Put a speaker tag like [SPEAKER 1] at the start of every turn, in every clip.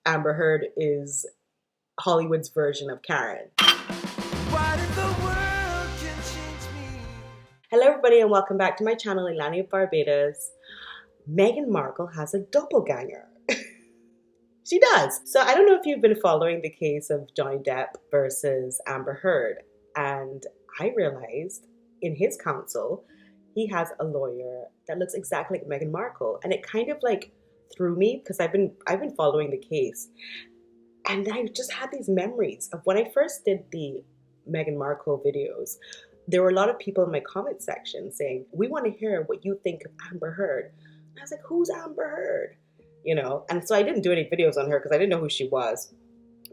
[SPEAKER 1] Amber Heard is Hollywood's version of Karen. What if the world can change me? Hello everybody and welcome back to my channel, Leilani of Barbados. Meghan Markle has a doppelganger. She does. So I don't know if you've been following the case of Johnny Depp versus Amber Heard, and I realized in his counsel he has a lawyer that looks exactly like Meghan Markle, and it kind of like threw me because I've been following the case, and I just had these memories of when I first did the Meghan Markle videos. There were a lot of people in my comment section saying, "We want to hear what you think of Amber Heard." And I was like, "Who's Amber Heard?" You know, and so I didn't do any videos on her because I didn't know who she was.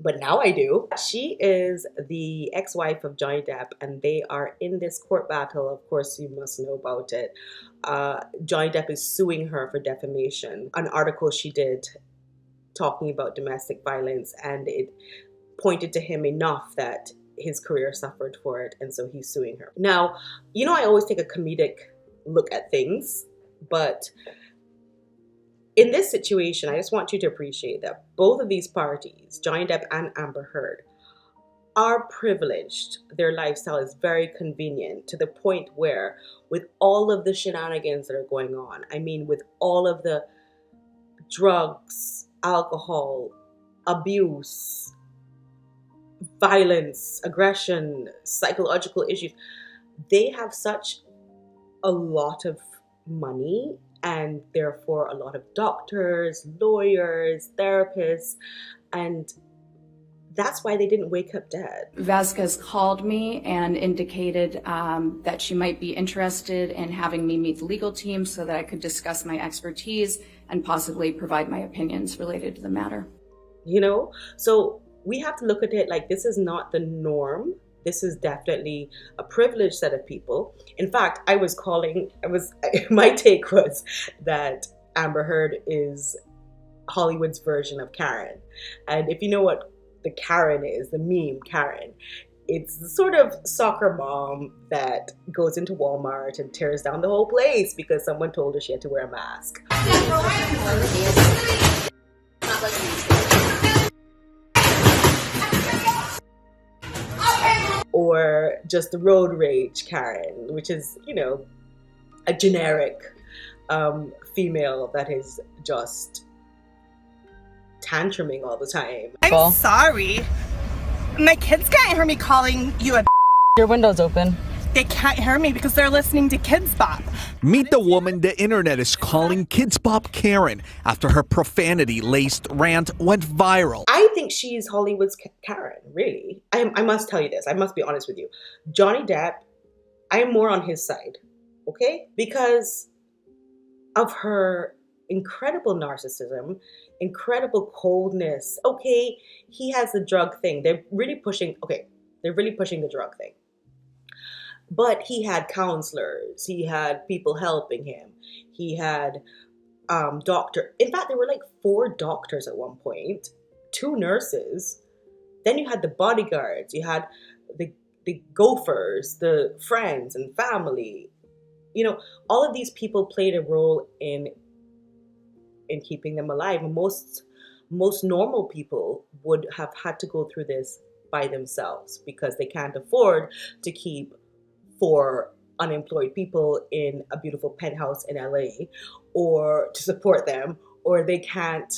[SPEAKER 1] But now I do. She is the ex-wife of Johnny Depp, and they are in this court battle. Of course, you must know about it. Johnny Depp is suing her for defamation. An article she did talking about domestic violence, and it pointed to him enough that his career suffered for it, and so he's suing her. Now, you know I always take a comedic look at things, but in this situation, I just want you to appreciate that both of these parties, Johnny Depp and Amber Heard, are privileged. Their lifestyle is very convenient to the point where with all of the shenanigans that are going on, I mean with all of the drugs, alcohol, abuse, violence, aggression, psychological issues, they have such a lot of money and therefore a lot of doctors, lawyers, therapists, and that's why they didn't wake up dead.
[SPEAKER 2] Vasquez called me and indicated that she might be interested in having me meet the legal team so that I could discuss my expertise and possibly provide my opinions related to the matter.
[SPEAKER 1] You know, so we have to look at it like this is not the norm. This is definitely a privileged set of people. In fact, my take was that Amber Heard is Hollywood's version of Karen. And if you know what the Karen is, the meme Karen, it's the sort of soccer mom that goes into Walmart and tears down the whole place because someone told her she had to wear a mask. Or just the road rage Karen, which is, you know, a generic female that is just tantruming all the time.
[SPEAKER 3] I'm sorry. My kids can't hear me calling you a
[SPEAKER 4] Your window's open.
[SPEAKER 3] They can't hear me because they're listening to Kids Bop.
[SPEAKER 5] Meet the woman the internet is calling Kids Bop Karen after her profanity-laced rant went viral.
[SPEAKER 1] I think she's Hollywood's Karen, really. I must tell you this. I must be honest with you. Johnny Depp, I am more on his side, okay? Because of her incredible narcissism, incredible coldness. Okay, he has the drug thing. They're really pushing the drug thing. But he had counselors, he had people helping him, he had doctor. In fact, there were like 4 doctors at one point, 2 nurses. Then you had the bodyguards, you had the gophers, the friends and family. You know, all of these people played a role in keeping them alive. And most normal people would have had to go through this by themselves because they can't afford to keep 4 unemployed people in a beautiful penthouse in LA or to support them, or they can't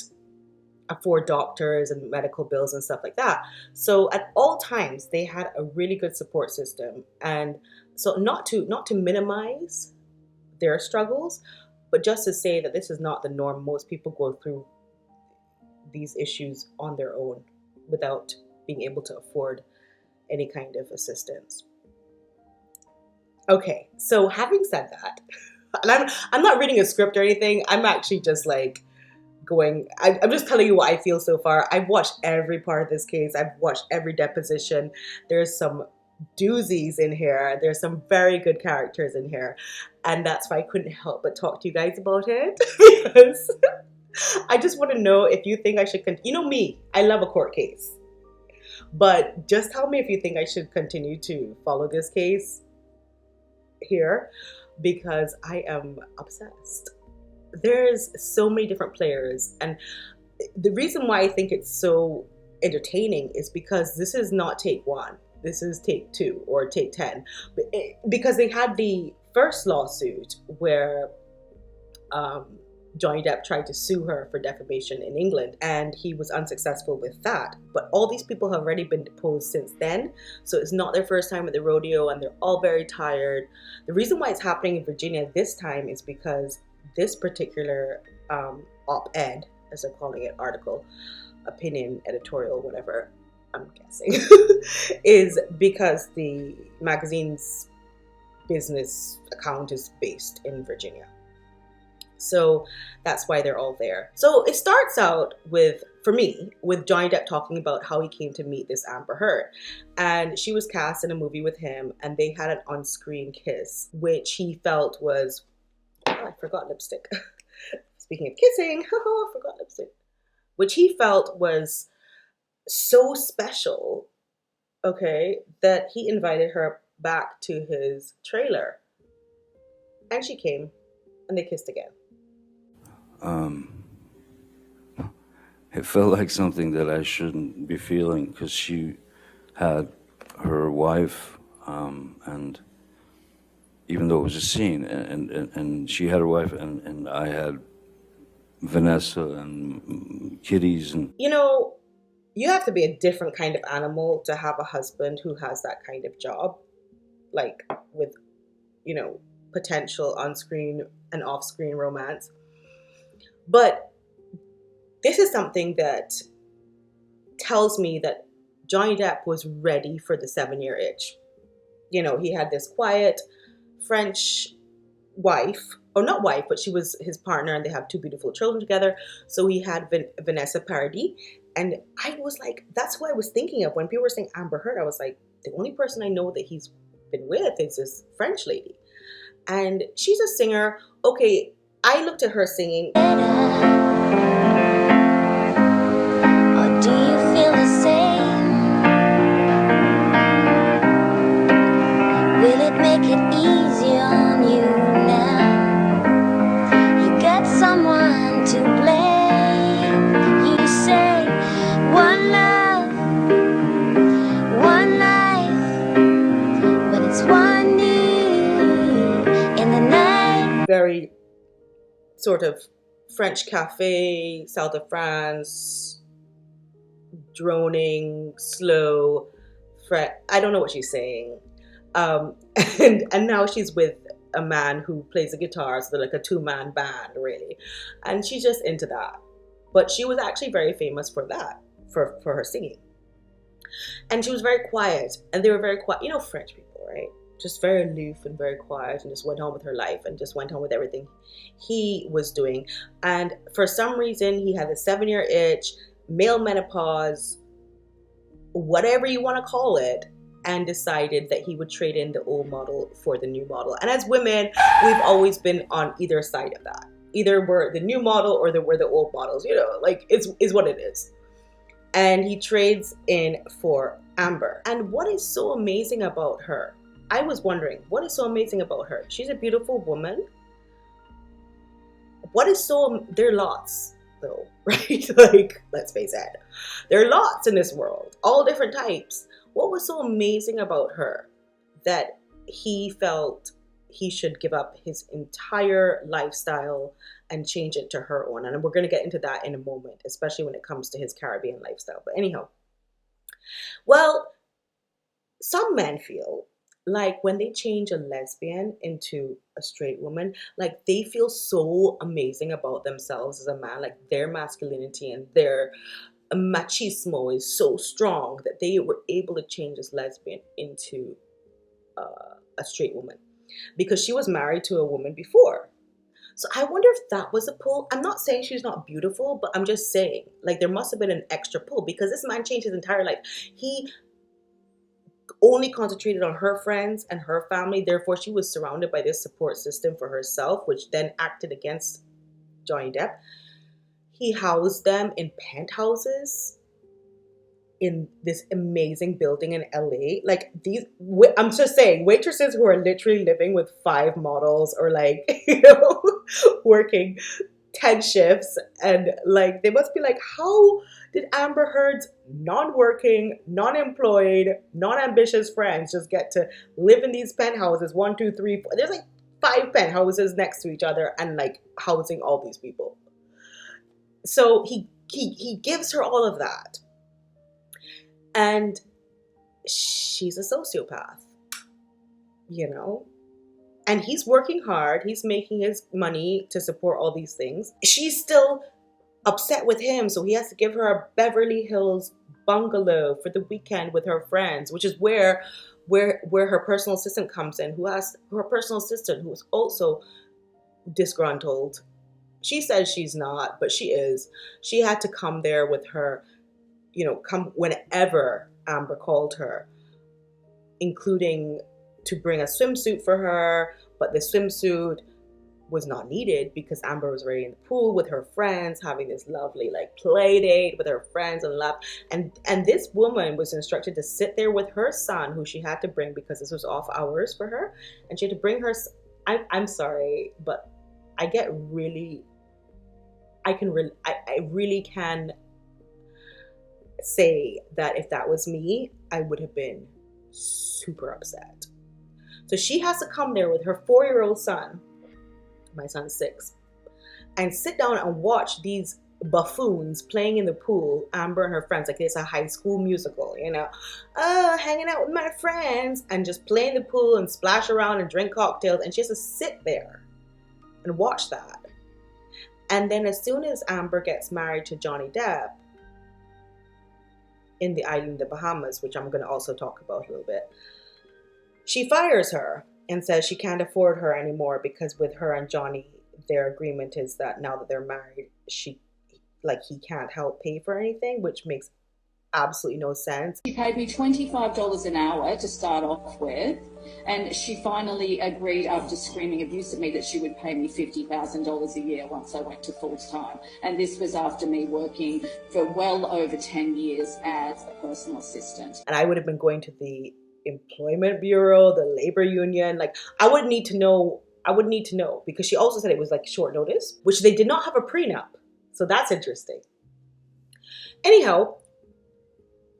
[SPEAKER 1] afford doctors and medical bills and stuff like that. So at all times they had a really good support system. And so not to minimize their struggles, but just to say that this is not the norm. Most people go through these issues on their own without being able to afford any kind of assistance. Okay, so having said that, and I'm not reading a script or anything. I'm actually just like I'm just telling you what I feel so far. I've watched every part of this case. I've watched every deposition. There's some doozies in here. There's some very good characters in here. And that's why I couldn't help but talk to you guys about it. Because I just want to know if you think I should you know me, I love a court case. But just tell me if you think I should continue to follow this case here, because I am obsessed. There's so many different players, and the reason why I think it's so entertaining is because this is not take one. This is take two or take 10. Because they had the first lawsuit where Johnny Depp tried to sue her for defamation in England, and he was unsuccessful with that. But all these people have already been deposed since then, so it's not their first time at the rodeo, and they're all very tired. The reason why it's happening in Virginia this time is because this particular op-ed, as they're calling it, article, opinion, editorial, whatever, I'm guessing, is because the magazine's business account is based in Virginia. So that's why they're all there. So it starts out with, for me, with Johnny Depp talking about how he came to meet this Amber Heard. And she was cast in a movie with him, and they had an on-screen kiss, which he felt was, oh, I forgot lipstick. Speaking of kissing, I forgot lipstick. Which he felt was so special, okay, that he invited her back to his trailer. And she came, and they kissed again.
[SPEAKER 4] It felt like something that I shouldn't be feeling, because she had her wife, and even though it was a scene, and she had her wife, and I had Vanessa and kitties. And
[SPEAKER 1] you know, you have to be a different kind of animal to have a husband who has that kind of job, like with, you know, potential on-screen and off-screen romance. But this is something that tells me that Johnny Depp was ready for the 7-year itch. You know, he had this quiet French wife, or not wife, but she was his partner, and they have 2 beautiful children together. So he had Vanessa Paradis. And I was like, that's who I was thinking of. When people were saying Amber Heard, I was like, the only person I know that he's been with is this French lady. And she's a singer. Okay, I looked at her singing.
[SPEAKER 6] Or do you feel the same? Will it make it easier on you now? You got someone to blame. You say one love, one life, but it's one need in the night.
[SPEAKER 1] Very sort of French cafe, south of France, droning, slow, I don't know what she's saying. And now she's with a man who plays the guitar, so they're like a 2-man band, really. And she's just into that. But she was actually very famous for that, for her singing. And she was very quiet, and they were very quiet. You know, French people, right? Just very aloof and very quiet, and just went on with her life and just went on with everything he was doing. And for some reason, he had a 7-year itch, male menopause, whatever you want to call it, and decided that he would trade in the old model for the new model. And as women, we've always been on either side of that. Either we're the new model or we're the old models, you know, like it's what it is. And he trades in for Amber. And what is so amazing about her? I was wondering, what is so amazing about her? She's a beautiful woman. What is so, there are lots though, right? Like, let's face it. There are lots in this world, all different types. What was so amazing about her that he felt he should give up his entire lifestyle and change it to her own? And we're going to get into that in a moment, especially when it comes to his Caribbean lifestyle. But anyhow, well, some men feel like when they change a lesbian into a straight woman, like they feel so amazing about themselves as a man, like their masculinity and their machismo is so strong that they were able to change this lesbian into a straight woman, because she was married to a woman before. So I wonder if that was a pull. I'm not saying she's not beautiful, but I'm just saying, like, there must have been an extra pull, because this man changed his entire life. He only concentrated on her friends and her family. Therefore, she was surrounded by this support system for herself, which then acted against Johnny Depp. He housed them in penthouses in this amazing building in LA. Like, these, I'm just saying, waitresses who are literally living with 5 models, or like, you know, working 10 shifts, and like they must be like, how did Amber Heard's non-working, non-employed, non-ambitious friends just get to live in these penthouses? 1, 2, 3, 4. There's like 5 penthouses next to each other and like housing all these people. So he gives her all of that, and she's a sociopath, you know. And he's working hard. He's making his money to support all these things. She's still upset with him, so he has to give her a Beverly Hills bungalow for the weekend with her friends, which is where her personal assistant comes in, who has her personal assistant who is also disgruntled. She says she's not, but she is. She had to come there with her, you know, come whenever Amber called her, including to bring a swimsuit for her, but the swimsuit was not needed because Amber was already in the pool with her friends, having this lovely like play date with her friends and laugh. And this woman was instructed to sit there with her son, who she had to bring because this was off hours for her, and she had to bring her. I'm sorry, but I really can say that if that was me, I would have been super upset. So she has to come there with her 4-year-old son, my son's 6, and sit down and watch these buffoons playing in the pool, Amber and her friends, like it's a high school musical, you know, hanging out with my friends, and just play in the pool and splash around and drink cocktails, and she has to sit there and watch that. And then as soon as Amber gets married to Johnny Depp in the island of the Bahamas, which I'm going to also talk about a little bit, she fires her and says she can't afford her anymore because with her and Johnny, their agreement is that now that they're married, he can't help pay for anything, which makes absolutely no sense.
[SPEAKER 7] She paid me $25 an hour to start off with, and she finally agreed after screaming abuse at me that she would pay me $50,000 a year once I went to full time. And this was after me working for well over 10 years as a personal assistant.
[SPEAKER 1] And I would have been going to the Employment Bureau, the labor union. Like I would need to know because she also said it was like short notice, which they did not have a prenup. So that's interesting. Anyhow,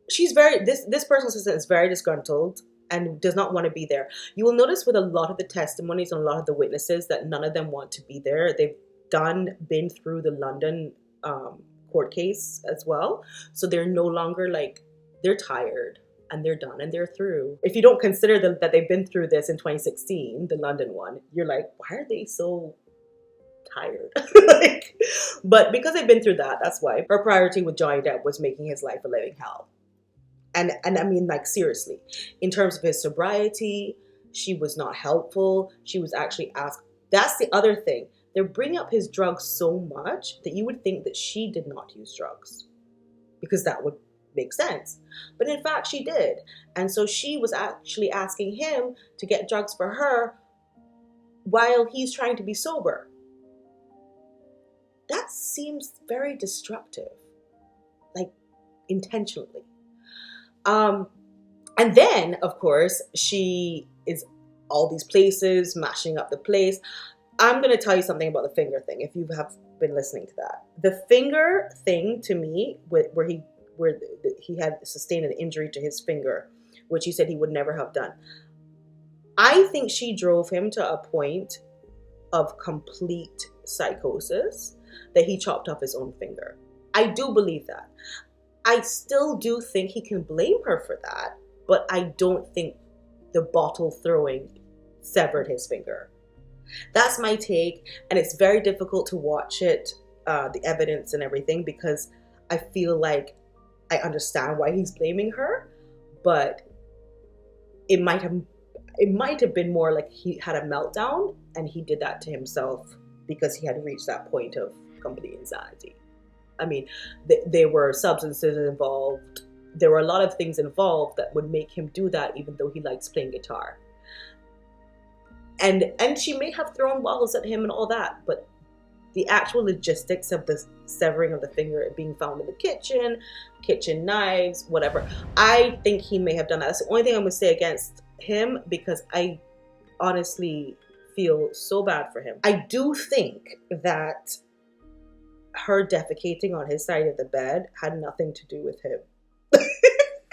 [SPEAKER 1] this personal assistant is very disgruntled and does not want to be there. You will notice with a lot of the testimonies and a lot of the witnesses that none of them want to be there. They've been through the London court case as well. So they're no longer like, they're tired and they're done and they're through. If you don't consider that they've been through this in 2016, the London one, you're like, why are they so tired? But because they've been through that, that's why her priority with Johnny Depp was making his life a living hell. And I mean, like, seriously, in terms of his sobriety, she was not helpful. She was actually asked. That's the other thing. They're bringing up his drugs so much that you would think that she did not use drugs, because that would make sense. But in fact, she did. And so she was actually asking him to get drugs for her while he's trying to be sober. That seems very destructive, like intentionally. And then, of course, she is all these places, mashing up the place. I'm going to tell you something about the finger thing, if you have been listening to that. The finger thing, to me, where he had sustained an injury to his finger, which he said he would never have done. I think she drove him to a point of complete psychosis that he chopped off his own finger. I do believe that. I still do think he can blame her for that, but I don't think the bottle throwing severed his finger. That's my take, and it's very difficult to watch it, the evidence and everything, because I feel like I understand why he's blaming her, but it might have been more like he had a meltdown and he did that to himself because he had reached that point of complete insanity. I mean, there were substances involved. There were a lot of things involved that would make him do that, even though he likes playing guitar. And she may have thrown bottles at him and all that, but the actual logistics of the severing of the finger, it being found in the kitchen knives, whatever, I think he may have done that. That's the only thing I'm going to say against him, because I honestly feel so bad for him. I do think that her defecating on his side of the bed had nothing to do with him.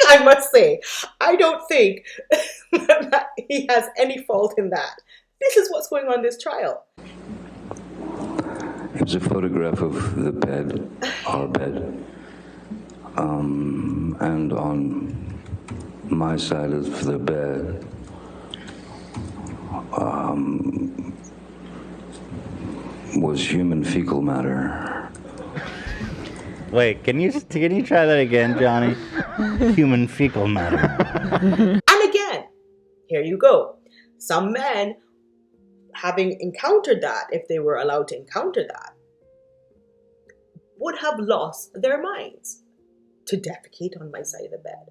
[SPEAKER 1] I must say, I don't think that he has any fault in that. This is what's going on in this trial.
[SPEAKER 4] It was a photograph of the bed, our bed, and on my side of the bed, was human fecal matter.
[SPEAKER 8] Wait, can you try that again, Johnny? Human fecal matter.
[SPEAKER 1] And again, here you go. Some men, having encountered that, if they were allowed to encounter that, would have lost their minds. To defecate on my side of the bed.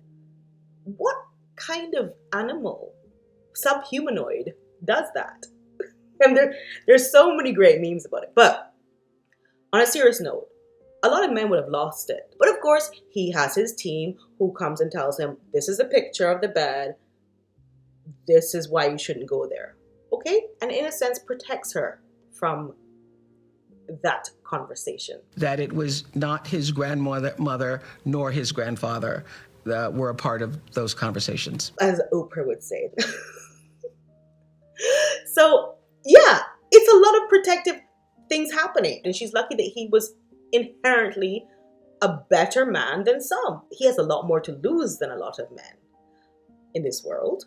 [SPEAKER 1] What kind of animal, subhumanoid, does that? And there's so many great memes about it. But on a serious note, a lot of men would have lost it. But of course, he has his team who comes and tells him, this is a picture of the bed. This is why you shouldn't go there. Okay? And in a sense, protects her from that conversation.
[SPEAKER 9] That it was not his grandmother nor his grandfather that were a part of those conversations.
[SPEAKER 1] As Oprah would say. So, yeah, it's a lot of protective things happening. And she's lucky that he was inherently a better man than some. He has a lot more to lose than a lot of men in this world.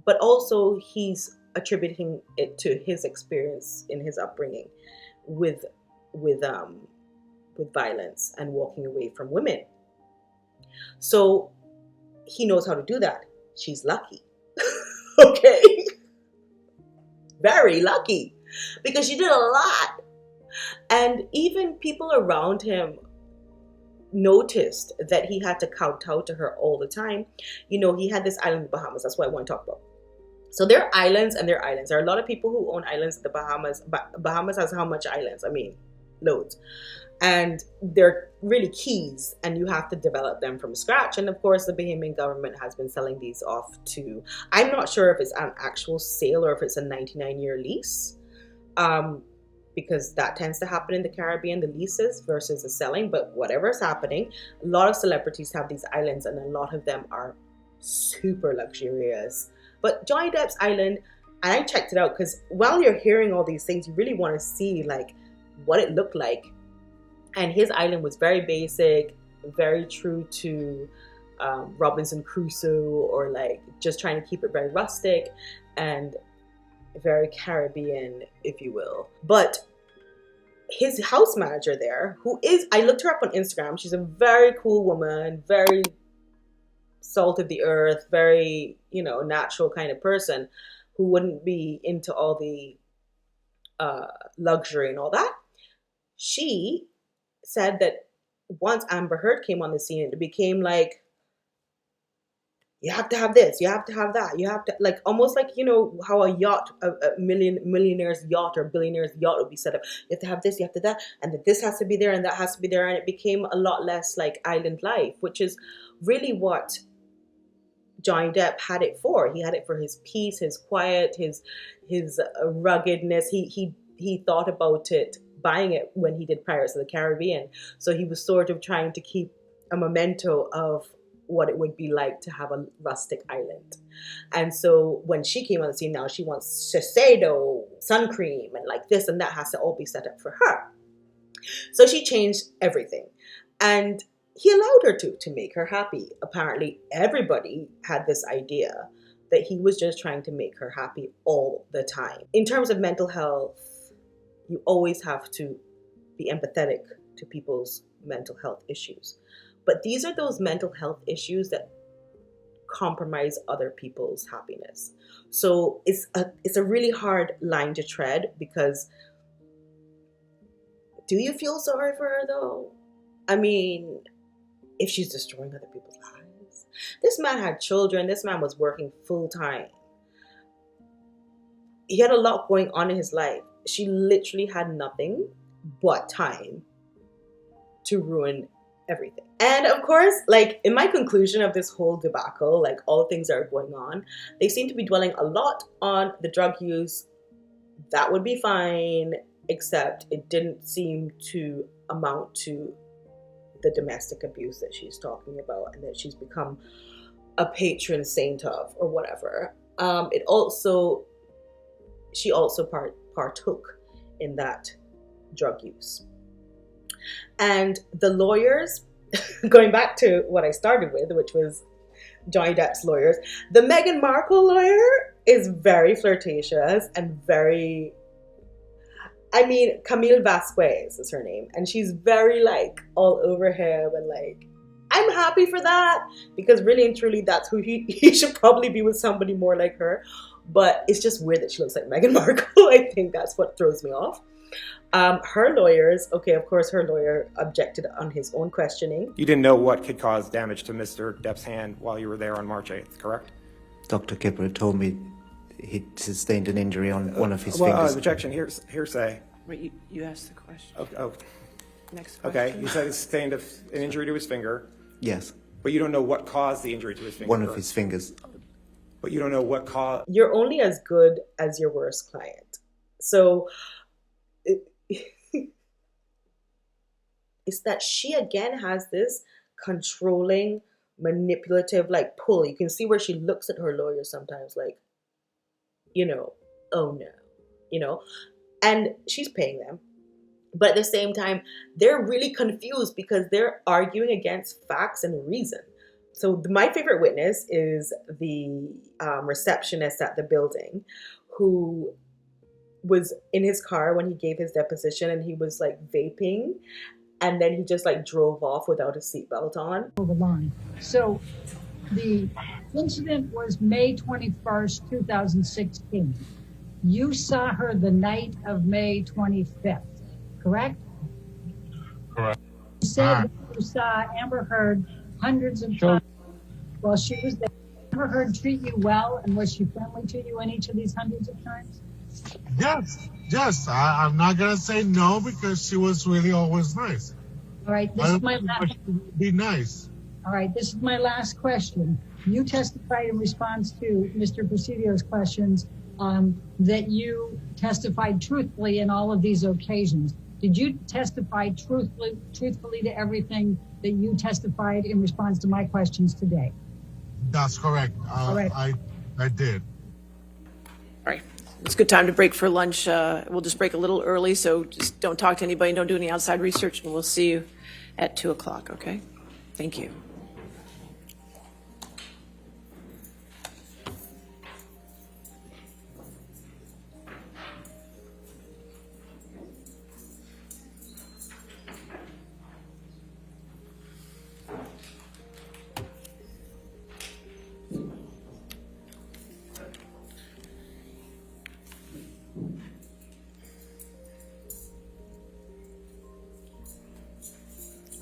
[SPEAKER 1] But also he's attributing it to his experience in his upbringing with violence and walking away from women. So he knows how to do that. She's lucky. Okay? Very lucky. Because she did a lot. And even people around him noticed that he had to kowtow to her all the time. You know, he had this island in the Bahamas. That's what I want to talk about. So there are islands and there are islands. There are a lot of people who own islands in the Bahamas. Bahamas has how much islands? I mean, loads. And they're really keys and you have to develop them from scratch. And of course, the Bahamian government has been selling these off to, I'm not sure if it's an actual sale or if it's a 99-year lease. Because that tends to happen in the Caribbean, the leases versus the selling. But whatever's happening, a lot of celebrities have these islands and a lot of them are super luxurious. But Johnny Depp's island, and I checked it out because while you're hearing all these things, you really want to see like what it looked like. And his island was very basic, very true to Robinson Crusoe, or like just trying to keep it very rustic and very Caribbean, if you will. But his house manager there, who is, I looked her up on Instagram. She's a very cool woman, very salt of the earth, very, you know, natural kind of person who wouldn't be into all the luxury and all that. She said that once Amber Heard came on the scene, it became like, you have to have this, you have to have that, you have to, like, almost like, you know, how a yacht, a millionaire's yacht or billionaire's yacht would be set up. You have to have this, you have to that, and that this has to be there and that has to be there. And it became a lot less like island life, which is really what Johnny Depp had it for. He had it for his peace, his quiet, his ruggedness. He thought about it, buying it when he did Pirates of the Caribbean. So he was sort of trying to keep a memento of what it would be like to have a rustic island. And so when she came on the scene now, she wants Shiseido, sun cream, and like this and that has to all be set up for her. So she changed everything. And he allowed her to make her happy. Apparently everybody had this idea that he was just trying to make her happy all the time. In terms of mental health, you always have to be empathetic to people's mental health issues. But these are those mental health issues that compromise other people's happiness. So it's a really hard line to tread, because do you feel sorry for her though? I mean, if she's destroying other people's lives. This man had children. This man was working full time. He had a lot going on in his life. She literally had nothing but time to ruin everything. And of course, like in my conclusion of this whole debacle, like all the things that are going on, they seem to be dwelling a lot on the drug use. That would be fine, except it didn't seem to amount to the domestic abuse that she's talking about and that she's become a patron saint of or whatever. She also partook in that drug use. And the lawyers, going back to what I started with, which was Johnny Depp's lawyers, the Meghan Markle lawyer is very flirtatious and very, I mean, Camille Vasquez is her name, and she's very like all over him, and like, I'm happy for that, because really and truly that's who he should probably be, with somebody more like her. But it's just weird that she looks like Meghan Markle. I think that's what throws me off. Her lawyers, okay, of course her lawyer objected on his own questioning.
[SPEAKER 10] You didn't know what could cause damage to Mr. Depp's hand while you were there on March 8th, correct?
[SPEAKER 11] Dr. Kipper told me he sustained an injury on one of his fingers.
[SPEAKER 10] Objection, hearsay.
[SPEAKER 3] Wait, you asked the question. Next question.
[SPEAKER 10] Okay, you said he sustained an injury to his finger.
[SPEAKER 11] Yes.
[SPEAKER 10] But you don't know what caused the injury to his finger.
[SPEAKER 11] One of his fingers.
[SPEAKER 10] But you don't know what caused...
[SPEAKER 1] You're only as good as your worst client. So it's that she again has this controlling, manipulative like pull. You can see where she looks at her lawyer sometimes like, you know, oh no, you know, and she's paying them. But at the same time, they're really confused because they're arguing against facts and reason. So my favorite witness is the receptionist at the building, who was in his car when he gave his deposition, and he was like vaping, and then he just like drove off without a seatbelt on.
[SPEAKER 12] The line. So the incident was May 21st, 2016. You saw her the night of May 25th, correct?
[SPEAKER 13] Correct.
[SPEAKER 12] You said that you saw Amber Heard hundreds of times while she was there. Did Amber Heard treat you well, and was she friendly to you in each of these hundreds of times?
[SPEAKER 13] Yes. I'm not gonna say no, because she was really always nice.
[SPEAKER 12] All right, this is my last.
[SPEAKER 13] Be nice.
[SPEAKER 12] All right, this is my last question. You testified in response to Mr. Presidio's questions that you testified truthfully in all of these occasions. Did you testify truthfully to everything that you testified in response to my questions today?
[SPEAKER 13] That's correct.
[SPEAKER 12] All right.
[SPEAKER 13] I did.
[SPEAKER 3] All right. It's a good time to break for lunch. We'll just break a little early, so just don't talk to anybody, don't do any outside research, and we'll see you at 2 o'clock, okay? Thank you.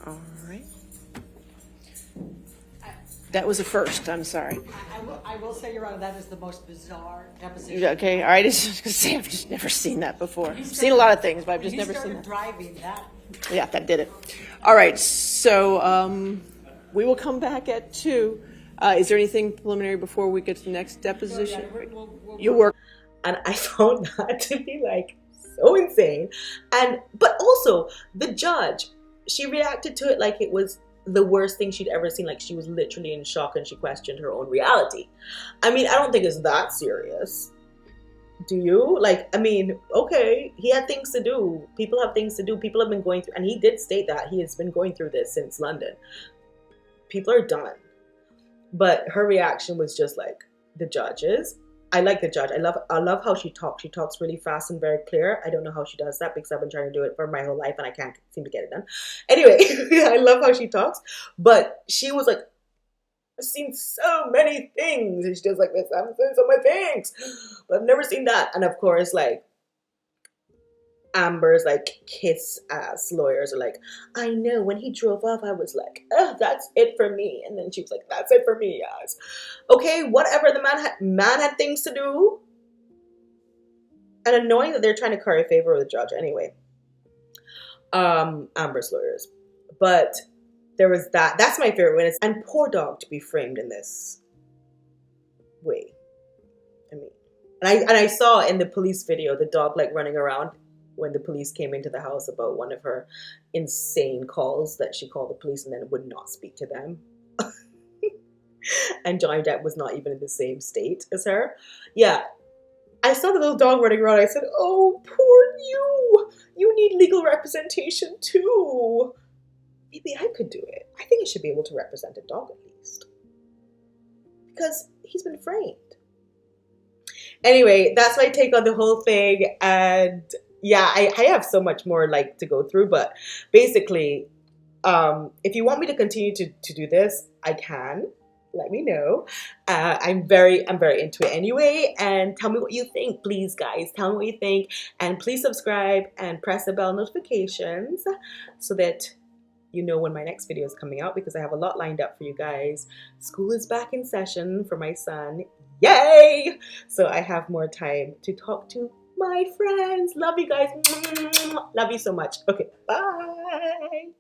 [SPEAKER 3] All right. That was a first. I'm sorry.
[SPEAKER 14] I will say, Your Honor, that is the most bizarre deposition.
[SPEAKER 3] Okay. All right. I was gonna say, I've just never seen that before. I've seen a lot of things, but I've just never seen that.
[SPEAKER 14] Driving that.
[SPEAKER 3] Yeah, that did it. All right. So we will come back at 2. Is there anything preliminary before we get to the next deposition? You work.
[SPEAKER 1] And I found that to be like so insane. But also the judge, she reacted to it like it was the worst thing she'd ever seen. Like she was literally in shock and she questioned her own reality. I mean, I don't think it's that serious. Do you? Like, I mean, okay, he had things to do. People have things to do. People have been going through, and he did state that he has been going through this since London. People are done. But her reaction was just like the judge's. I like the judge. I love how she talks. She talks really fast and very clear. I don't know how she does that because I've been trying to do it for my whole life and I can't seem to get it done. Anyway, I love how she talks. But she was like, I've seen so many things. And she does like this. I've seen so many things, but I've never seen that. And of course, like Amber's like kiss ass lawyers are like, I know when he drove off, I was like, oh, that's it for me. And then she was like, that's it for me, guys. Okay, whatever. The man had things to do. And annoying that they're trying to curry favor with the judge anyway. Amber's lawyers. But there was that. That's my favorite witness. And poor dog to be framed in this way. I mean, and I saw in the police video the dog like running around when the police came into the house about one of her insane calls that she called the police and then would not speak to them. And Johnny Depp was not even in the same state as her. Yeah. I saw the little dog running around. I said, oh, poor you. You need legal representation too. Maybe I could do it. I think I should be able to represent a dog at least. Because he's been framed. Anyway, that's my take on the whole thing. And yeah, I have so much more like to go through. But basically, if you want me to continue to do this, I can. Let me know. I'm very into it anyway. And tell me what you think, please, guys. Tell me what you think. And please subscribe and press the bell notifications so that you know when my next video is coming out, because I have a lot lined up for you guys. School is back in session for my son. Yay! So I have more time to talk to my friends. Love you guys. Love you so much. Okay, bye.